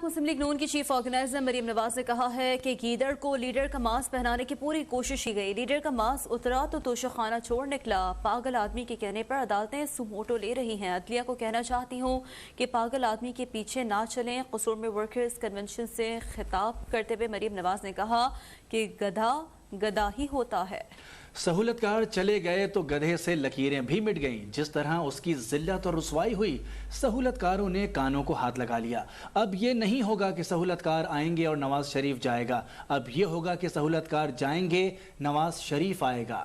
मुस्लिम league नून की chief organiser Maryam Nawaz ने कहा है कि गीदड़ को लीडर का मास्क पहनाने की पूरी कोशिश की गई। लीडर का मास्क उतरा तो तोशाखाना छोड़ निकला। पागल आदमी के कहने पर अदालतें सुमोटो ले रही हैं। अदलिया को कहना चाहती हूँ कि पागल आदमी के पीछे ना चलें। कसूर में वर्कर्स कन्वेंशन से खिताब करते हुए मरीम नवाज ने कहा कि गधा गधा ही होता है। सहूलतकार चले गए तो गधे से लकीरें भी मिट गईं। जिस तरह उसकी जिल्लत और रुसवाई हुई, सहूलतकारों ने कानों को हाथ लगा लिया। अब ये नहीं होगा कि सहूलतकार आएंगे और नवाज शरीफ जाएगा। अब ये होगा कि सहूलतकार जाएंगे, नवाज शरीफ आएगा।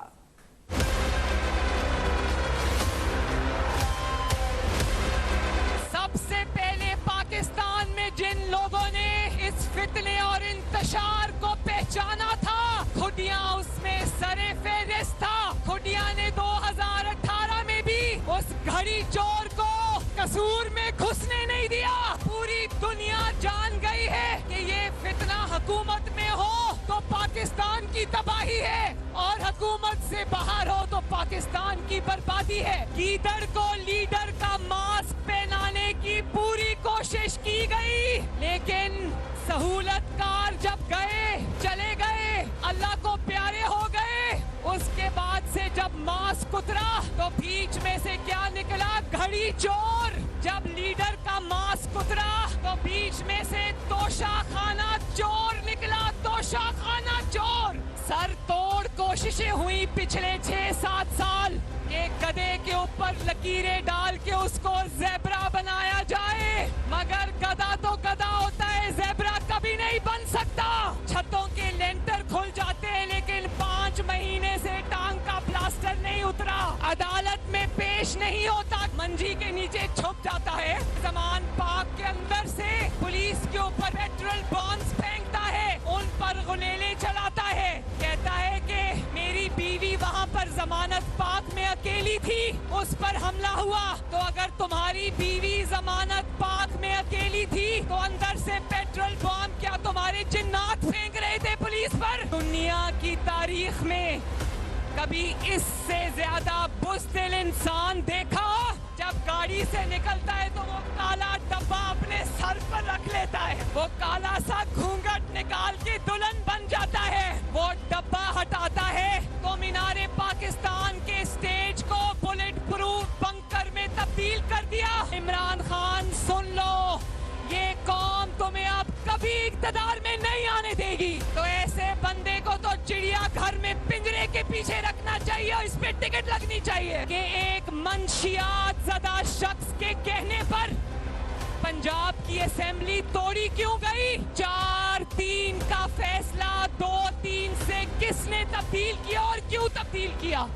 सबसे पहले पाकिस्तान में जिन लोगों ने इस फितने और इंतशार को पहचाना था, खुदिया उसमें सरे फेरिस्त था। खुदिया ने 2018 में भी उस घड़ी चोर को कसूर में घुसने नहीं दिया। पूरी दुनिया जान गई है कि ये फितना हुकूमत में हो तो पाकिस्तान की तबाही है और हुकूमत से बाहर हो तो पाकिस्तान की बर्बादी है। गीदड़ को लीडर का मास्क पहनाने की पूरी कोशिश की गई, लेकिन सहूलतकार जब गए, चले गए, अल्लाह को प्यारे हो गए, उसके बाद से जब मास्क उतरा तो बीच में से क्या निकला? घड़ी चोर। जब लीडर का मास्क उतरा तो बीच में से तोशाखाना चोर निकला। तोशाखाना चोर। सर तोड़ कोशिशें हुई पिछले 6-7 साल के गधे के ऊपर लकीरें डाल के उसको ज़ेब्रा बनाया जाए, मगर गधा तो गधा होता है, ज़ेब्रा कभी नहीं बन सकता। छतों के लेंटर खुल जाते हैं लेकिन 5 महीने से टांग का प्लास्टर नहीं उतरा, अदालत में पेश नहीं होता, मंजी के नीचे छुप जाता है। जमान पाक के अंदर से पुलिस के ऊपर पेट्रोल बॉम्ब्स फेंकता है, उन पर गुलेले चलाता है, कहता है कि मेरी बीवी वहाँ पर जमानत पाक में अकेली थी, उस पर हमला हुआ। तो अगर तुम्हारी बीवी जमानत पाक में अकेली थी तो अंदर से पेट्रोल बॉम्ब क्या तुम्हारे जिन्नात फेंक रहे थे पुलिस पर? दुनिया की तारीख में कभी इससे ज्यादा बुज़दिल इंसान देखा? जब गाड़ी से निकलता है तो वो काला डब्बा अपने सर पर रख लेता है, वो काला सा घूंघट निकाल के दुल्हन बन जाता है, वो डब्बा हटाता है तो मीनारे पाकिस्तान के स्टेज को बुलेट प्रूफ बंकर में तब्दील कर दिया। इमरान खान सुन लो, ये कौम तुम्हें अब कभी इक़्तिदार में नहीं आने देगी। तो ऐसे बंदे को तो चिड़िया घर में पिंजरे के पीछे रखना चाहिए और इस पे टिकट लगनी चाहिए कि एक मंशियात ज़दा शख्स के कहने पर पंजाब की असेंबली तोड़ी क्यों गई? 4-3 का फैसला 2-3 से किसने तब्दील किया और क्यों तब्दील किया?